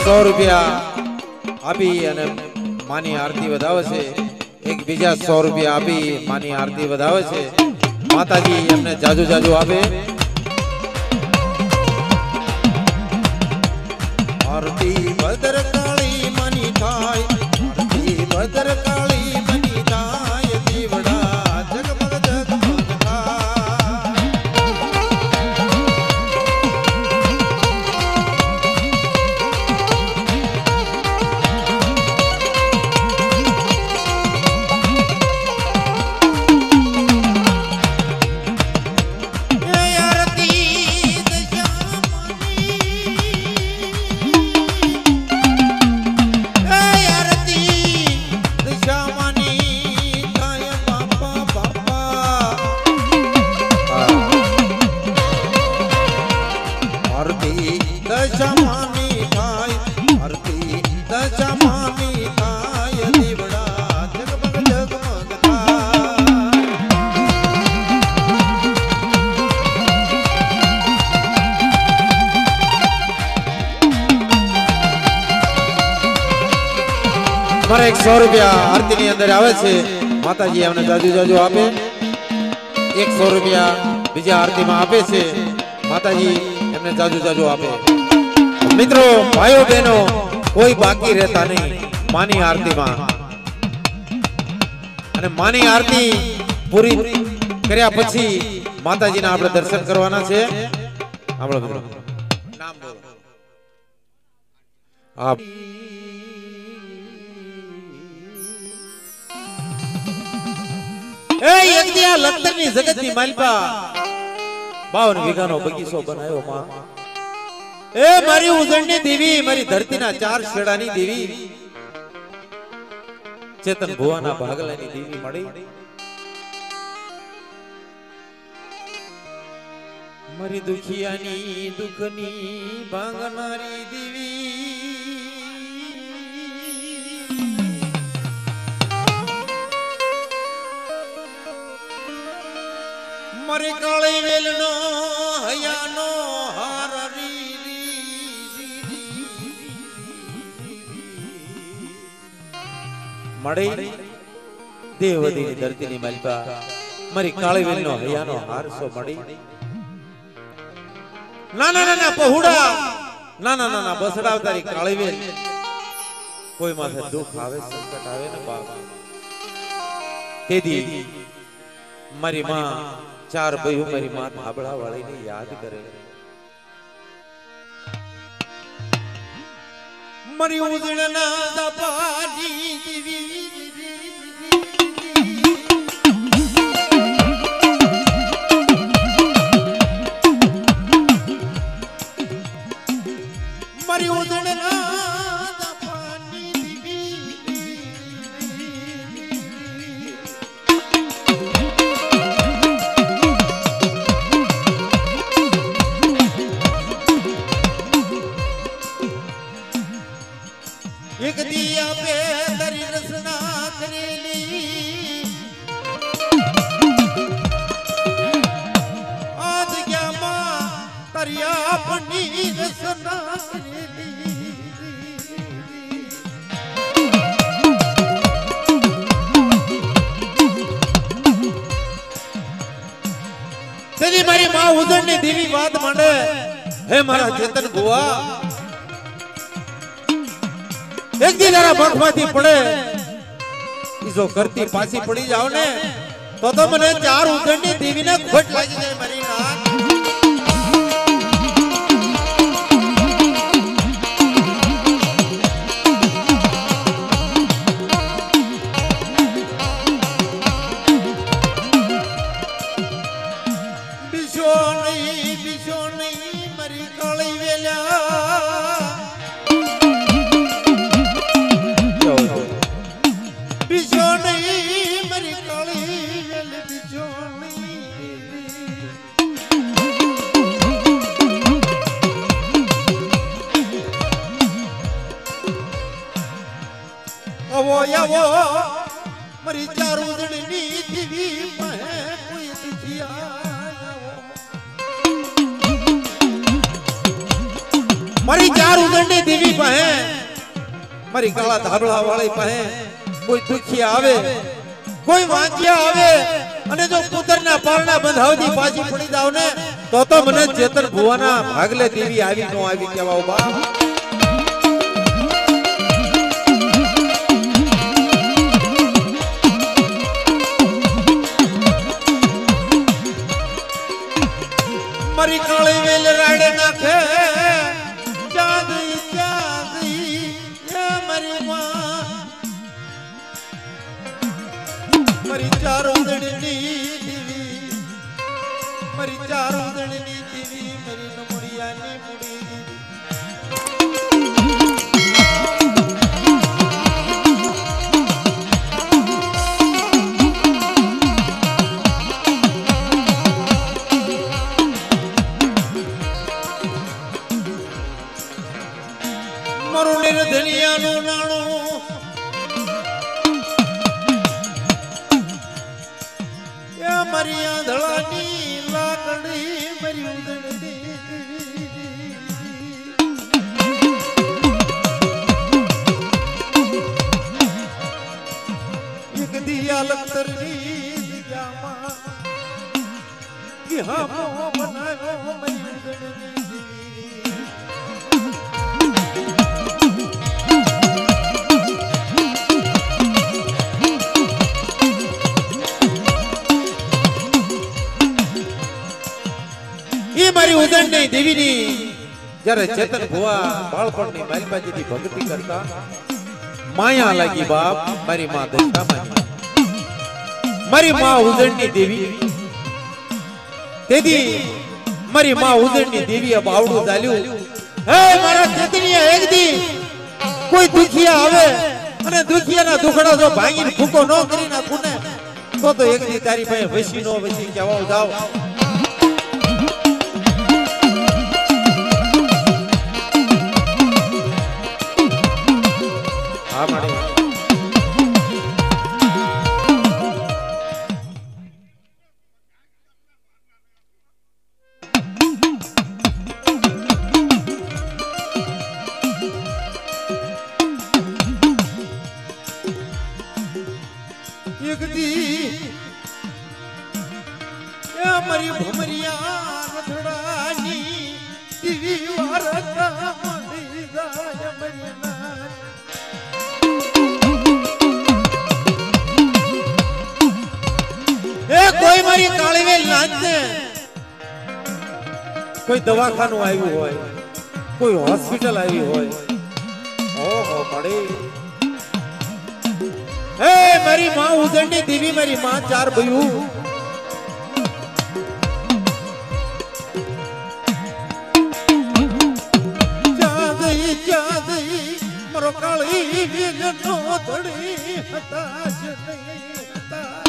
₹100 આપી અને માની આરતી વધાવે છે. એક બીજા ₹100 આપી માની આરતી વધાવે છે. માતાજી એમને જાજુ જાજુ આપે. આરતી ભદ્રકાળી મની થાય, આરતી ભદ્રકાળી મની થાય, દીવડા જગમગ જગમગ થાય. મારે ₹100 આરતી ની અંદર આવે છે. માતાજી એમને જાજુ જાજુ આપે. ₹100 બીજા આરતીમાં આપે છે. માતાજી એમને જાજુ જાજુ આપે. મિત્રો ભાઈઓ બહેનો કોઈ બાકી રહેતા નહીં માની આરતીમાં. અને માની આરતી પૂરી કર્યા પછી માતાજીના આપણે દર્શન કરવાના છે. આપણો મિત્રો નામ બોલો. આપ એ એક દિયા લખતરની જગતની માલપા 52 વીઘાનો બગીચો બનાવ્યો માં. એ મારી ઉજળની દેવી, મારી ધરતીના 4 શેડાની દેવી, ચેતન ભુવાના ભાગલાની દેવી મળી. મારી દુખિયાની દુખની ભાંગનારી દેવી, મારી કાળી વેલનો હયાનો હાર મળી. દેવદીની ધરતીની માલપા મારી કાળી વેલનો હયાનો હારસો મળી. નાના નાના પહોળા, નાના નાના બસડા તારી કાળી વેલ. કોઈ માથે દુઃખ આવે, સંકટ આવે ને બાપ, તેથી મારી માં 4 ભાઈઓ મારી માં ધાબળા વાળીને યાદ કરે. મારી ઉજળના દપાજી જીવી, મારી ઉજળના એક દિયા પે તારી રસના કરેલી, આ જગ્યામાં તારી આપની રસના કરેલી. તેની મારી માં ઉજળની દેવી વાત માંડે. હે મારા ચેતન ભુવા, એક દી તારા પંખમાંથી પડે જો કરતી પાછી પડી જાવ ને તો મને 4 ઉજળની દેવીને ખોટ લાગી જાય મારી નાથ. બીજો નહીં મારી કાળી વેલા, બીજો નહીં મારી કાળી વેલ, બીજો નહીં. આવો આવો મારી 4 ઉજળની દેવી, કોઈ દુખિયા મારી ચાર ઉદંડી દેવી પાસે મારી કાળા ધાબળા વાળી પાસે કોઈ દુખી આવે કોઈ વાંચ્યા આવે અને જો પુત્રના પારણા બંધાવતી પાછી પડી જાવ ને તો મને ચેતન ભુવાના ભાગલે દેવી આવી નો આવી કેવાઓ બા મારી કાળી વેલ રાડે નાખે ચાંદી ચાંદી એ મારી માં મારી ચાર ઉદણની દેવી મારી ચાર ઉદણની દેવી મારી નમુડિયાની મુડી મારું નિર્ધનિયાનું નાણું એ મારી આંધળાની લાકડી મારી ઉદણની એક દિયા લખતરની દિયામાં વિહામો બનાવ્યો મારી ઉદણની મારી ઉદણની દેવીની જ્યારે ચેતન ભુવા બાળપણની માલબાજીની ભક્તિ કરતા માયા લાગી બાપ મારી માં દશામાની મારી માં ઉદણની દેવી તેથી મારી માં ઉદણની દેવીએ બાવડું ચાલ્યું હે મારા ચેતનિયા એક દી કોઈ દુખિયા આવે અને દુખિયાના દુખડા જો ભાંગીને ફૂકો ન કરી નાખું ને તો એક દી તારી પાસે વસી નો વસી જવાઓ જાવ મારી ભમરિયા રથડાની દીવી વારતા મળી જાય મરના એ કોઈ મારી કાળીવેલ નાચને કોઈ દવાખાનું આવ્યું હોય કોઈ હોસ્પિટલ આવી હોય ઓહો પડે હે મારી માં ઉદણની દેવી મારી માં ચાર ભયું મારો કાળી વેલનો ધડી હતાશ નહીં હતા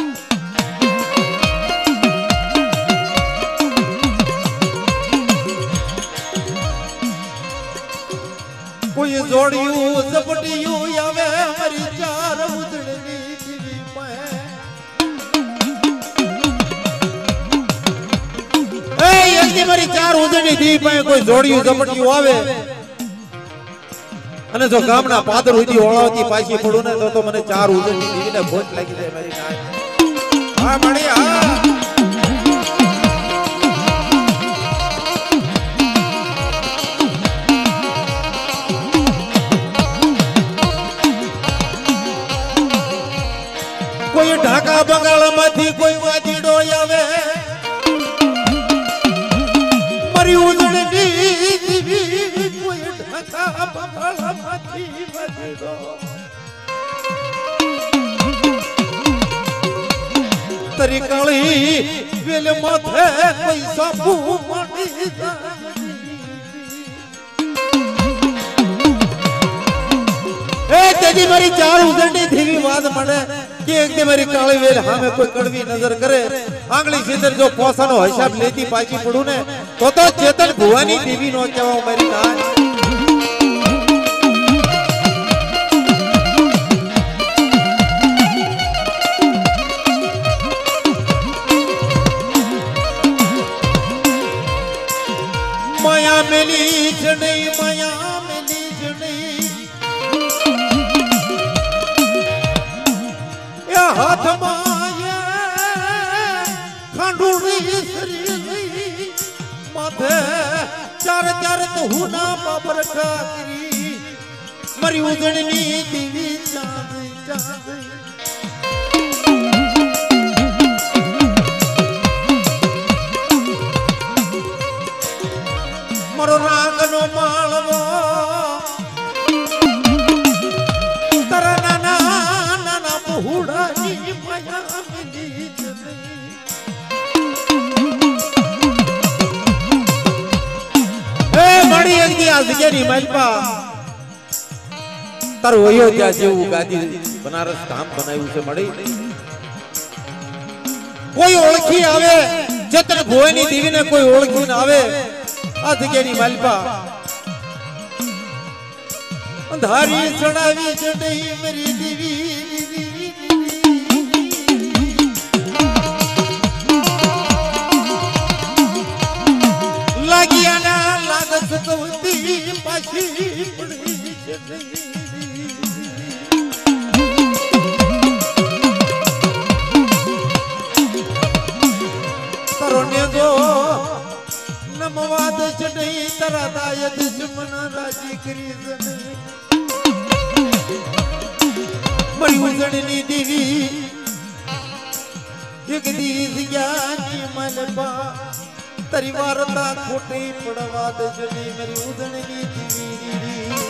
કોઈ જોડિયું ઝપટિયું આવે મારી ચાર ઉદણની દેવી પાસે એ મારી ચાર ઉદણની દેવી પાસે કોઈ જોડિયું ઝપટિયું આવે અને જો ગામના પાદર ઉધી ઓળાવતી પાછી પડું ને તો મને ચાર ઉદળની દેવીને ભોજ લાગી જાય મારી નાય હા મળી હા કોઈ ઢાકા બંગાળમાંથી કોઈ વાજીડો આવે મારી ઉદળની દેવી કોઈ ઢાકા બંગાળમાંથી વાજીડો તરી કાળી વેલ માથે કોઈ સાપુ મળી જાય એ તેજી મારી ચાર ઉદળની દેવી વાત મળે કે એક દે મારી કાળી વેલ સામે કોઈ કડવી નજર કરે આંગળી સીધર જો પોસાનો હિસાબ લેતી પાછી પડું ને તો ચેતન ભુવાની દેવી નો કહેવા મારી નાય માયા મે મેલી જ નહીં માયા મેલી જ નહીં એ હાથમાં ખાંડુડી સરી માથે ચાર ચાર તો હું ના બાબર કાકરી મારી ઉજળની દીવી ચાંદ ચાંદ મારો રાગનો માળવો તારા નાના નાના બહુડાની માયા મિલી જ એ મળી એકદી આ જગ્યાની માલપા તારું અયોધ્યા જેવું ગાદી બનારસ ધામ બનાવ્યું છે મળી કોઈ ઓળખી આવે જતન ભોયની દેવીને કોઈ ઓળખીને આવે આ જગ્યાની માલપા અંધારી ચડાવી છે નહીં મારી દેવી લાગ્યા ના લાગત કવતી પાછી પડી છે તરોને જો નમવાદ છે નહીં તારા દાય દુશ્મન રાજી કરી છે મારી ઉજળની દેવી એક દીસ જ્ઞાની મલબા તારી વાર્તા ખોટી પડવા દે છે નહીં મારી ઉજળની દેવી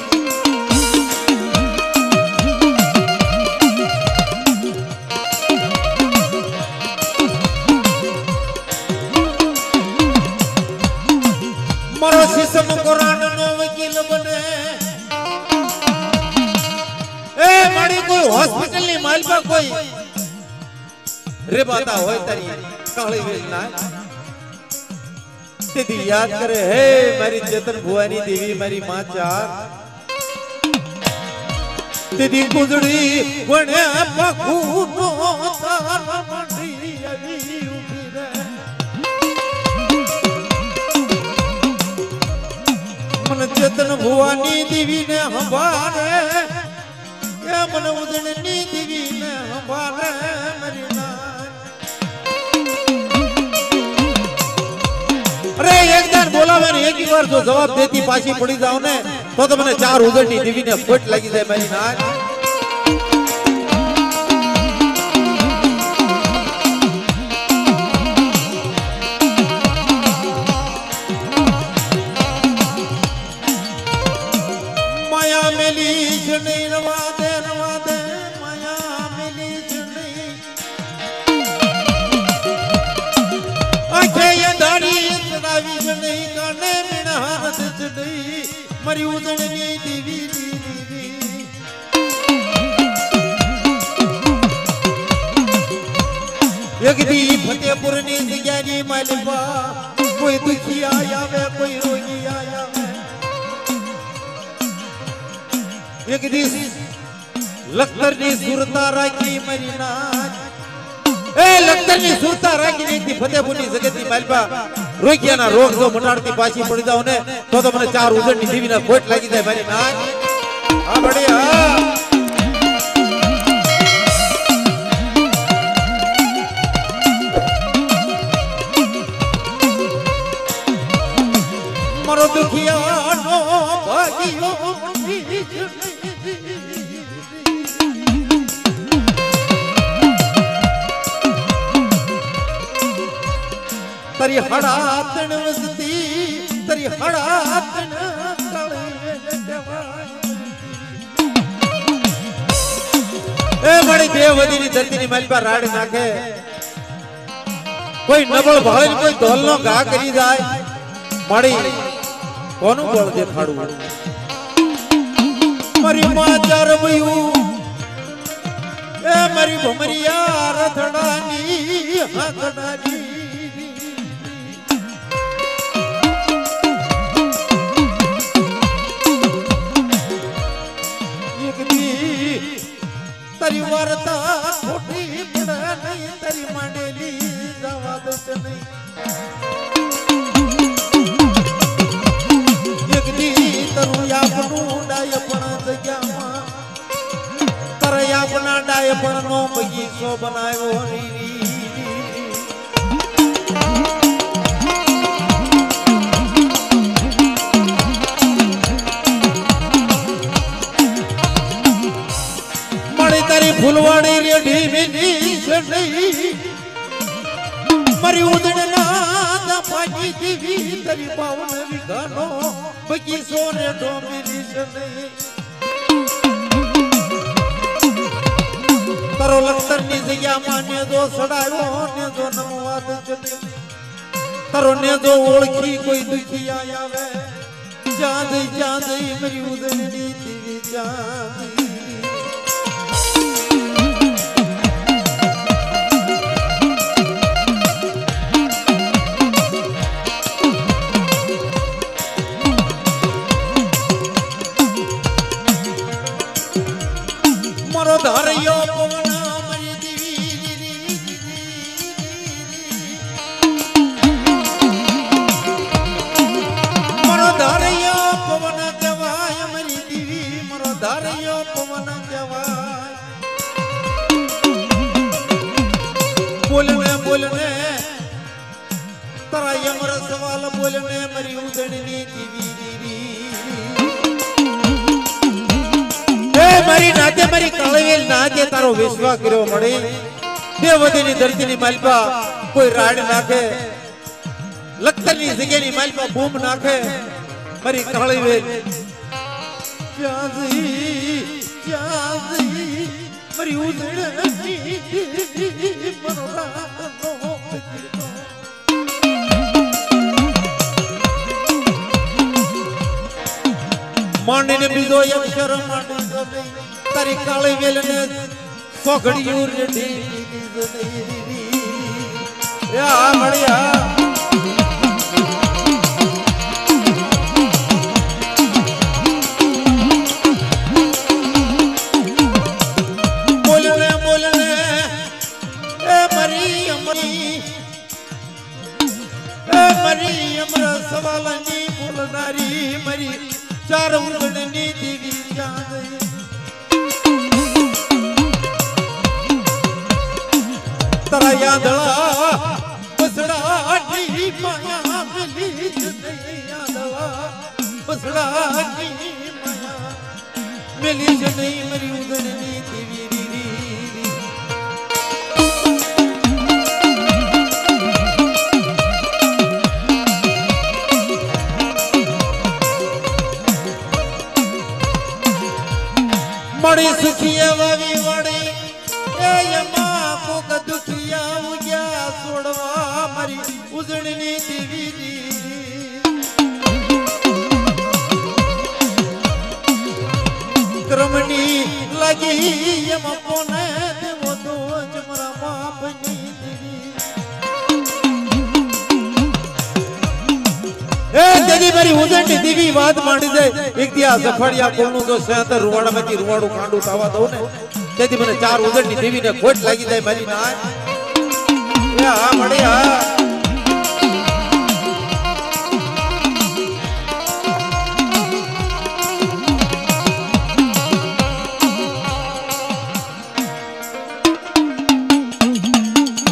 મારો સિસમ કુરાન નો વકીલ બને એ મારી કોઈ હોસ્પિટલ ની માલપા કોઈ રે બાતા હોય તારી કાળી વેદના તેથી યાદ કરે હે મારી ચેતન ભુવાની દેવી મારી માં ચાર તેથી ગુજડી વણે પખુ નો તાર મંડી આવી ઉભી રે मन चेतन भुवानी देवी ने हमारे या मन उदयनी देवी ने हमारे मेरी अरे एक दिन बोला मैंने एक ही बार जो जवाब देती पासी पड़ी जाओ ने तो मैंने चार उदयनी देवी ने फट लगी जाए मेरी नाच मरी उजड़नी देवी एक दी फतेहपुर नी जग्यानी मालपा कोई दुखी आया वे कोई रोगी आया वे एक दी लखतर नी सुरता राखी मरी नाच ए लखतर नी सुरता राखी नी थी फतेहपुर नी जगत नी मालपा रोगियाना रोग जो मटाड़ती पाછી पड़ी जाओ ने तो મને ચાર ઉજળની દેવીના ખોટ લાગી જાય મારી નાચ આ બઢિયા મારો દુખિયાનો ભાગ્યો तरी हड़ातन वसती तरी हड़ातन ए बड़ी देववदी नी धरती नी मालपा राड नाखे कोई नबळ भाळे कोई ढोल नो घा करी जाय माड़ी कोनु बोल देखाडू मरी मां चार बयू ए मरी भमरिया रथडानी हाथडानी तरी वार्ता खोटी पड़ा नहीं तरी मांडेली जवा दस नहीं પણ નો બગીચો બનાવ્યો મળી તારી ફૂલવાડી રેડી મેલી છે મારી ઉદળના પાજી દેવી તારી 52 વીઘાનો બગીચો ને ડોમેલી છે તારો લખતર ની જગ્યા માન્ય જો સડાયો ને જો નમવાદ છે તારો ને જો ઓળખી કોઈ દુખી આવે જ્યાં જઈ મારી ઉદળની દેવી જ્યાં મારો ધાર્યો પવન મારી દેવી મારો ધાર્યો પવન કહેવાય મારી દેવી મારો ધાર્યો પવન કહેવાય બોલને તારા યમર સવાલ બોલને મારી ઉદળની દેવી મારી નાતે મારી કાળવેલ નાતે તારો વિશ્વાસ કર્યો મળે દેવદીની ધરતીની માલપા કોઈ રાડ નાખે લખતરની જગ્યાની માલપા બૂમ નાખે મારી કાળવેલ મારી ઉદળની માંડીને બીજો અક્ષર માંડી તારી કાળી વેલને સોઘડિયું રેડી યા મળ્યા બોલને એ મરી અમર સવાલની બોલનારી મરી ચાર ઉગડની દેવી જ્યાં તારા યાદળા બસડાની માયા મિલી જ નહીં યાદળા બસડાની માયા મિલી જ નહીં મારી ઉગડની દેવી મળી સુખિયા વાવી વળી એ યમા કોક દુખિયા ઉગ્યા છોડવા મારી ઉજળની દેવી ક્રમની લાગી યમા કોને દેવો તો જ મારા બાપની દેવી એ દેવી મારી ઉજળની દેવી વાત માંડી દે એક દી આ સફળિયા કોણનું જો સેંતર રૂવાડામાંથી રૂવાડું કાંડું થવા દઉં ને તેથી મને ચાર ઉજળની દેવીને ખોટ લાગી જાય મારી ના એ હા મળે હા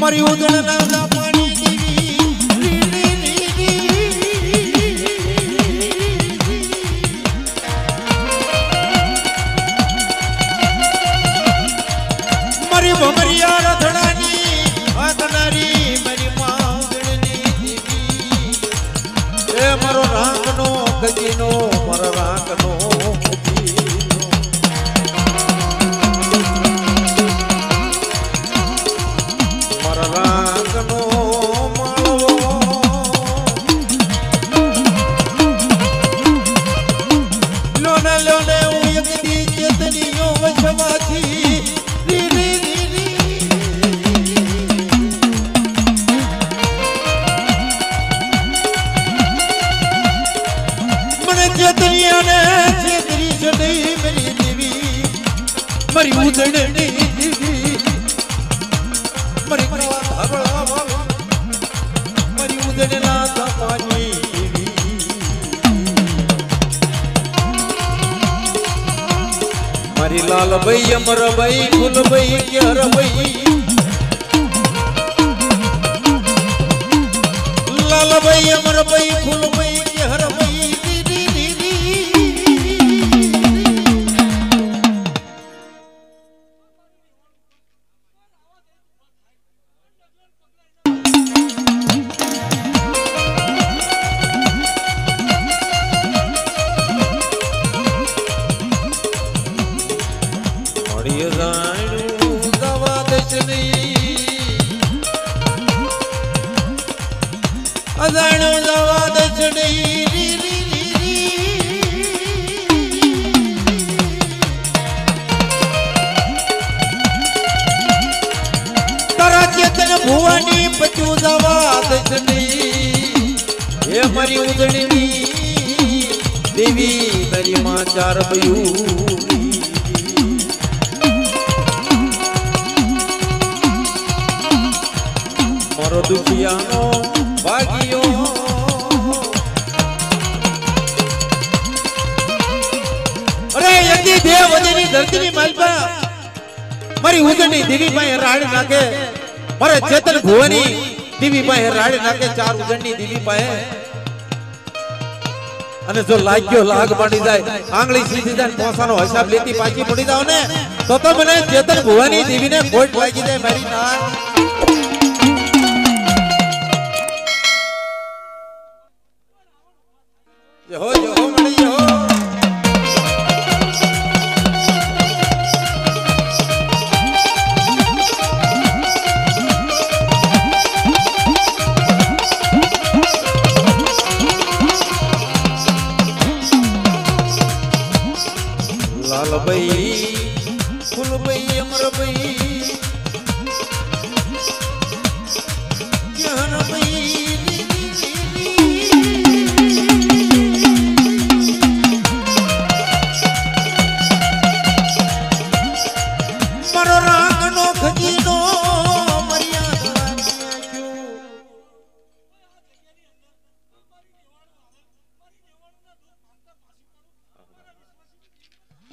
મારી ઉજળના પાણી ભમરિયા રથડાની હાથનારી મારી માઉગણની દેવી એ મારો રાંગનો ગજીનો મારો રાંગનો ગજીનો મારો રાંગનો માળવો લોને હું એક દી ચેતનીઓ વચવાથી મારી ઉદળની દેવી મારી મારી ઉદળના તપાની દેવી મારી लाल भाई अमर भाई फूल भाई क्यार भाई लाल भाई अमर भाई फूल भाई क्यार भाई અજાણ્યો જવા દચડી તારા ચેતન ભુવાની પચું જવા દચડી હે મારી ઉજળીની દેવી તારી માં ચાર બયું મારો દુખિયાનો ભાગ્યો અરે યદી દેવ વદની ધરતીની માલપા મારી ઉજળની દેવી પાસે રાડ નાખે મારે ચેતન ભુવાની દેવી પાસે રાડ નાખે ચાર ઉજળની દેવી પાસે અને જો લાગ્યો લાગ પડી જાય આંગળી સીધી જાય પોસાનો હિસાબ લેતી પાછી પડી જાવ ને તો મને ચેતન ભુવાની દેવીને ખોટ લાગી જાય મારી ના हो मड़ी हो लाल भाई फूल भाई अमर भाई ज्ञान भाई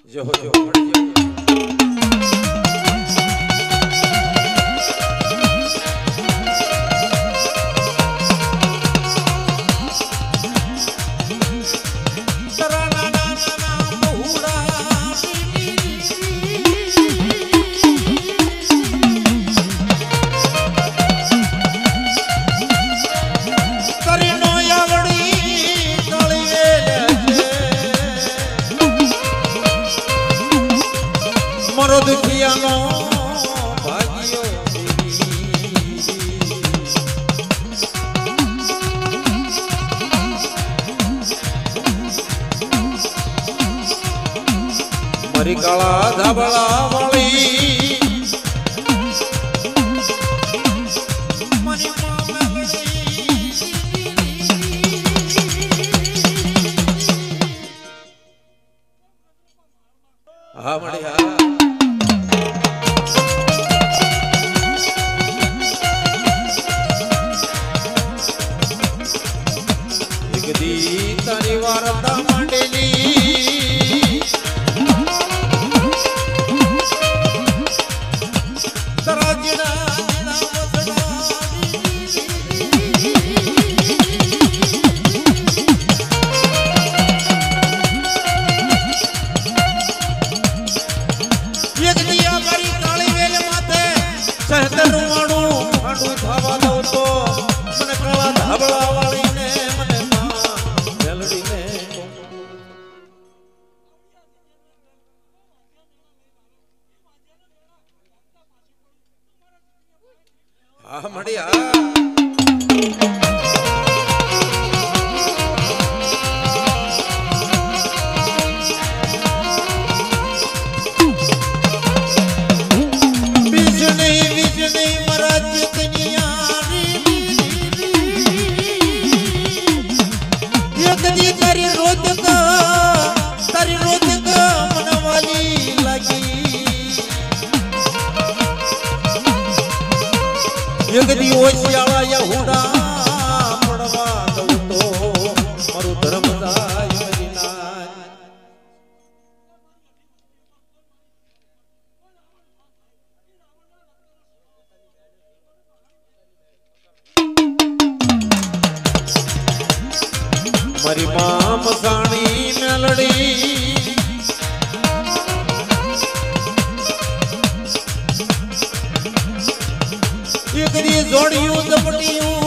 जो મારો દુખિયાનો ભાગ્યો મારી કાળા ધાબળા વાળી હા મળી હા તારી વાર્તા માંડેલી હા મળી હા જગદી ઓશિયાળા યહુડા પડવા દઉં તો મારું ધર્મ જાય મદીના મારી માં મસાણી મેલડી એકરી જોડિયું ઝપટિયું